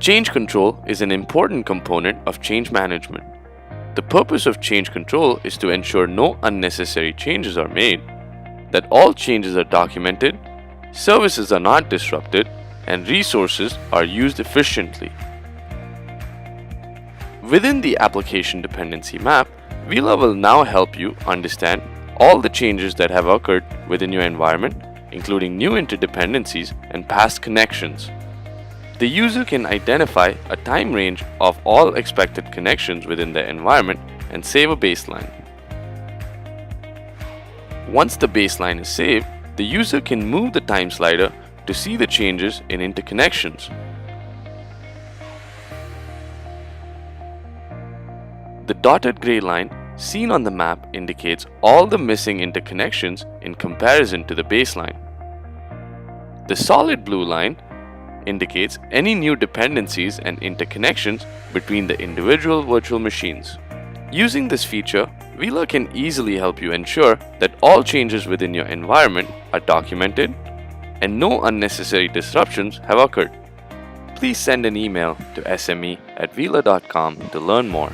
Change control is an important component of change management. The purpose of change control is to ensure no unnecessary changes are made, that all changes are documented, services are not disrupted, and resources are used efficiently. Within the application dependency map, Uila will now help you understand all the changes that have occurred within your environment, including new interdependencies and past connections. The user can identify a time range of all expected connections within the environment and save a baseline. Once the baseline is saved, the user can move the time slider to see the changes in interconnections. The dotted gray line seen on the map indicates all the missing interconnections in comparison to the baseline. The solid blue line indicates any new dependencies and interconnections between the individual virtual machines. Using this feature, Uila can easily help you ensure that all changes within your environment are documented and no unnecessary disruptions have occurred. Please send an email to sme@uila.com to learn more.